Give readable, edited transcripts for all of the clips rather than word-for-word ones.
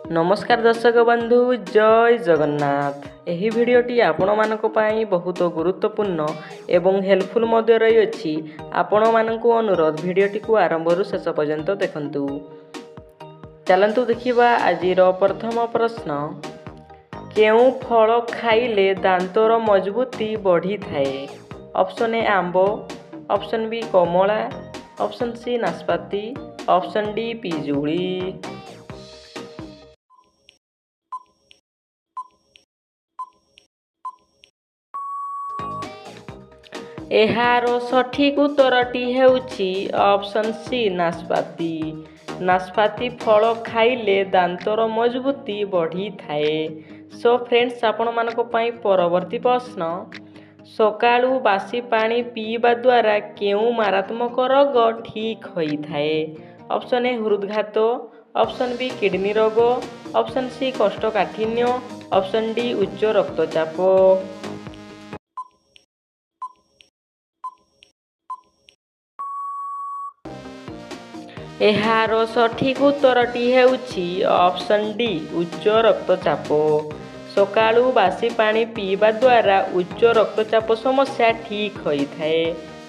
नमस्कार दर्शक बंधु जय जगन्नाथ। एही भिडियोटी आपण मानक पई बहुत गुरुत्वपूर्ण एवं हेल्पफुल मध्य रही अछि। आपण मानकु अनुरोध भिडियोटी को आरंभ रु शेष पर्यंत देखंतु। चलंतु देखिबा आजिर प्रथम प्रश्न, केउ फल खाइले दांतर मजबूती बढ़ी थाए? ऑप्शन ए आंबो, ऑप्शन बी कमला, ऑप्शन सी नाशपाती, ऑप्शन डी पिजुली। एहार सठिक उत्तरटी हेउछि ऑप्शन सी नाशपाती। नाशपाती फल खाइले दांतर मजबूती बढ़ी थाए। सो फ्रेंड्स, आपण मानक पई परवर्ती प्रश्न, सकाळू बासी पानी पीवा द्वारा केउ मारात्मक रोग ठीक होई थाए? ऑप्शन ए हृदघात, ऑप्शन बी किडनी रोग, ऑप्शन सी कोष्ठकाठिन्य, ऑप्शन डी उच्च रक्तचाप। एहार सठिक उत्तरटी हेउछि ऑप्शन डी उच्च रक्तचाप। सकाळू बासी पानी पीवा द्वारा उच्च रक्तचाप समस्या ठीक होई थाए।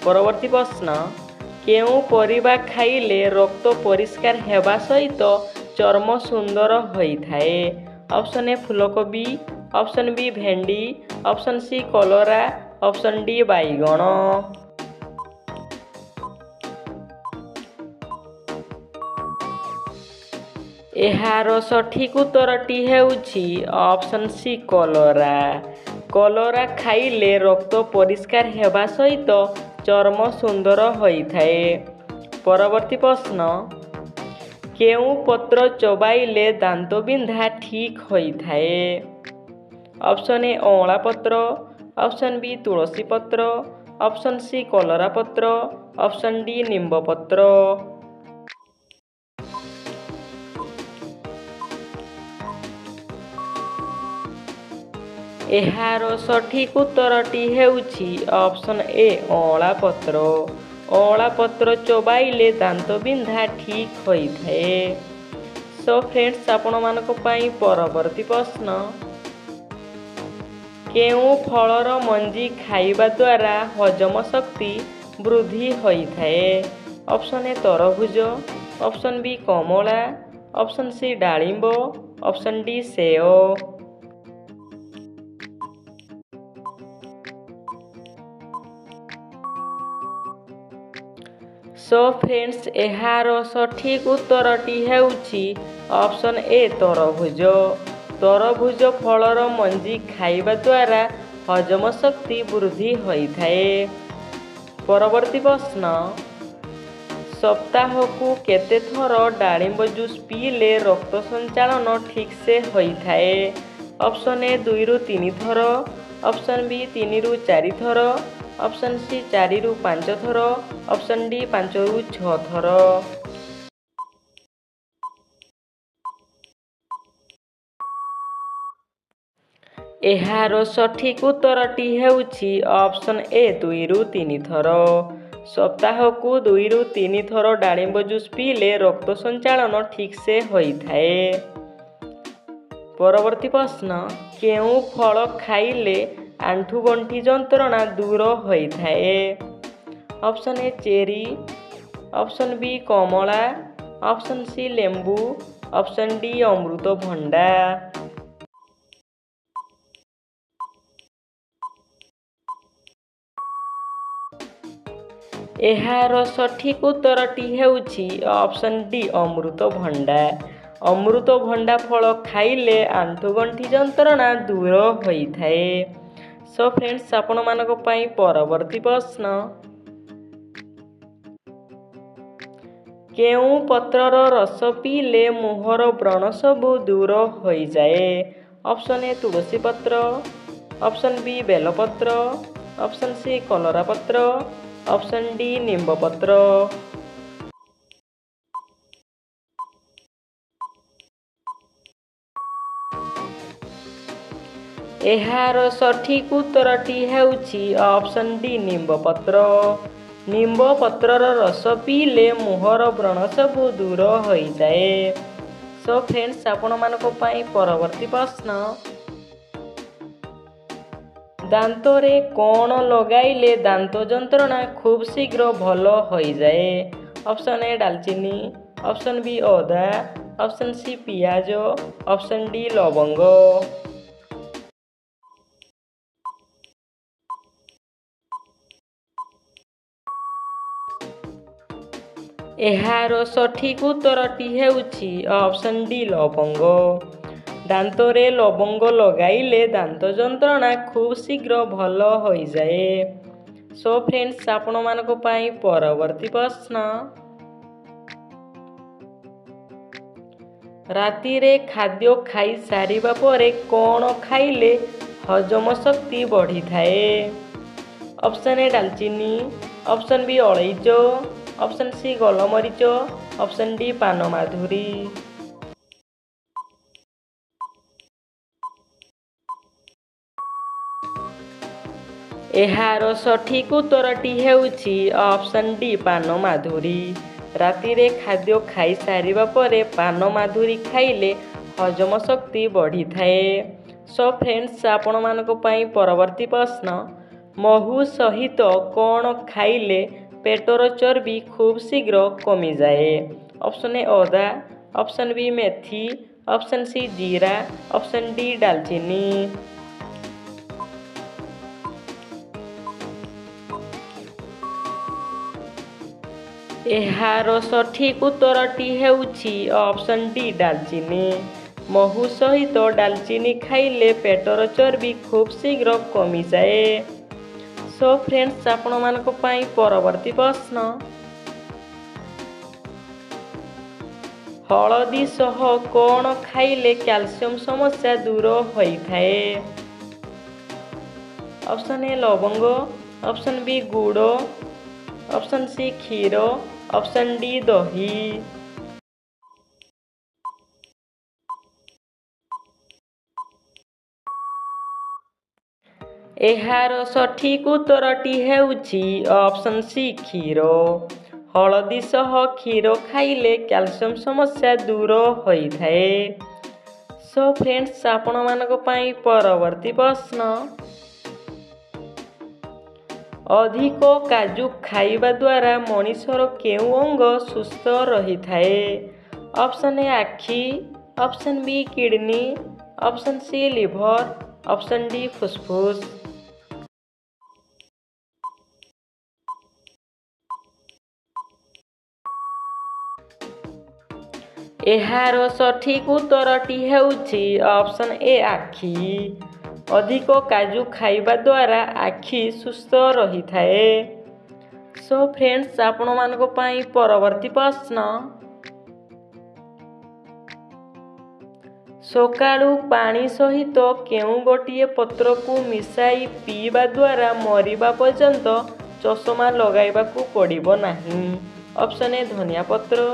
परवर्ती प्रश्न, केउ परिबा खाइले रक्त परिष्कार हेबा सहित चर्म सुंदर होई थाए? ऑप्शन ए फूलकोबी, ऑप्शन बी भेंडी, ऑप्शन सी कलरा, ऑप्शन डी बैगण। एहार सठिक उत्तरटी हेउछि ऑप्शन सी कलरा। कलरा खाइले रक्त परिष्कार हेबा सहित चर्म सुंदर होई थाए। परवर्ती प्रश्न, केउ पत्र चबाइले दांत बिंधा ठीक होई थाए? ऑप्शन ए अँला पत्र, ऑप्शन बी तुलसी पत्र, ऑप्शन सी कलरा पत्र, ऑप्शन डी निंब पत्र। एहार सठिक उत्तरटी हेउछि ऑप्शन ए अँला पत्र। अँला पत्र चबाइले दांत बिंधा ठीक होई थाए। सो फ्रेंड्स, आपण मानक पई परवर्ती प्रश्न, केउ फलर मंजी खाइबा द्वारा हजम शक्ति वृद्धि होई थाए? ऑप्शन ए तरभुज, ऑप्शन बी कमला, ऑप्शन सी डाळिंब, ऑप्शन डी सेव। सो फ्रेंड्स, एहार सठिक उत्तरटी हेउछि ऑप्शन ए तरभुज। तरभुज फलर मंजी खाइबा द्वारा हजम शक्ति वृद्धि होई थाए। परवर्ती प्रश्न, सप्ताह को केते थर डाळिंब जूस पीले रक्त संचालन ठीक से होई थाए? ऑप्शन ए 2 रु 3 थर, ऑप्शन बी 3 रु 4 थर, ऑप्शन सी 4 रु 5 थर, ऑप्शन डी 5 रु 6 थर। एहार सठिक उत्तरटी हेउछि ऑप्शन ए 2 रु 3 थर। सप्ताह को 2 रु 3 थर डाळिंब जूस पीले रक्त संचालन ठीक से होई थाए। परवर्ती प्रश्न, केउ फल खाइले आंठू गंठी जंत्रणा दूर होई थाए? Option A cherry, option B कमला, ऑप्शन सी लेंबू, ऑप्शन डी अमृतभंडा। एहार सठिक उत्तरटी हेउछि ऑप्शन डी अमृतभंडा। अमृतभंडा फल खाइले आंठू गंठी जंत्रणा दूर होई थाए। सो फ्रेंड्स, आपण मानक पई परवर्ती प्रश्न, केउ पत्रर रस पीले मुहर व्रण सबु दूर होई जाए? ऑप्शन ए तुलसी पत्र, ऑप्शन बी बेलपत्र, ऑप्शन सी कलरा पत्र, ऑप्शन डी निंब पत्र। एहार सठिक उत्तरटी हेउछि ऑप्शन डी निंब पत्र। निंब पत्रर रस पीले मुहर व्रण सबु दूर होई जाए। सो फ्रेंड्स आपण मानक पई परवर्ती प्रश्न दांत रे कौन लगाइले दांत जंत्रणा खूब शीघ्र भल हो जाए। ऑप्शन ए दालचीनी, ऑप्शन बी अदा, ऑप्शन सी पियाज, ऑप्शन डी लवंग। एहार सठिक उत्तरटी हेउछि ऑप्शन डी लवंग। दांत रे लवंग लगाइले दांत जंत्रणा खूब शीघ्र भल हो जाए। सो फ्रेंड्स आपण मानक पई परवर्ती प्रश्न राति रे खाद्य खाई सारिबा परे कौन खाइले हजम शक्ति बढ़ी थाए। ऑप्शन ए दालचीनी, ऑप्शन बी अलैच, ऑप्शन सी गोलमरीच, ऑप्शन डी पान माधुरी। एहार सठिक उत्तरटी हेउछि ऑप्शन डी पान माधुरी। राति रे खाद्य खाई सारिबा परे पान माधुरी खाइले हजम शक्ति बढ़ी थाए। सो फ्रेंड्स आपण मानक पई परवर्ती प्रश्न महू सहित कौन खाइले पेटर चर्बी खूब शीघ्र कमी जाए। ऑप्शन ए अदा, ऑप्शन बी मेथी, ऑप्शन सी जीरा, ऑप्शन डी दालचीनी। एहार सठिक उत्तरटी हेउछि ऑप्शन डी दालचीनी। महू सहित दालचीनी खाइले पेटर चर्बी खूब शीघ्र कमी जाए। सो फ्रेंड्स आपण मानक पई परवर्ती प्रश्न हळदी सह कौन खाइले कैल्शियम समस्या दूर होई थाए। ऑप्शन ए लवंग, ऑप्शन बी गुड़, ऑप्शन सी क्षीर, ऑप्शन डी दही। एहार सठिक उत्तरटी हेउछि ऑप्शन सी क्षीर। हळदी सह क्षीर खाइले कैल्शियम समस्या दूर होई थाए। सो फ्रेंड्स आपण मानक पई परवर्ती प्रश्न अधिक काजू खाइबा द्वारा मनुष्यर केउ अंग सुस्थ रही थाए। ऑप्शन ए आखि, option B kidney, option C liver, option D फुसफुस। एहार सठिक उत्तरटी हेउछि ऑप्शन ए आखि। अधिक काजू खाइबा द्वारा आखि सुस्थ रही थाए। सो फ्रेंड्स आपण मानक पई परवर्ती प्रश्न सकाळू पानी सहित केउ गोटिए पत्र को मिसाई पीवा द्वारा मरिबा पर्यंत चषमा लगाइबाकू पड़िबो नाही। ऑप्शन ए धनिया पत्र,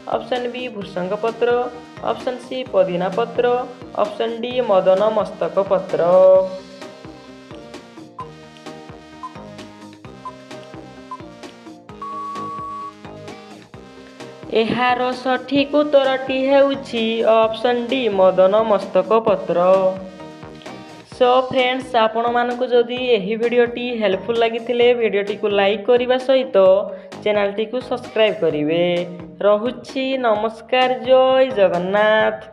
ऑप्शन बी भृषंग पत्र, ऑप्शन सी पुदीना पत्र, ऑप्शन डी मदन मस्तक पत्र। एहार सठिक उत्तरटी हेउछि ऑप्शन डी मदन मस्तक पत्र। सो फ्रेंड्स आपण मानकु जदि एही वीडियोटी हेल्पफुल लागिथिले वीडियोटी को लाइक करिबा सहित चैनल टी को सब्सक्राइब करिवे। रहुछि नमस्कार, जय जगन्नाथ।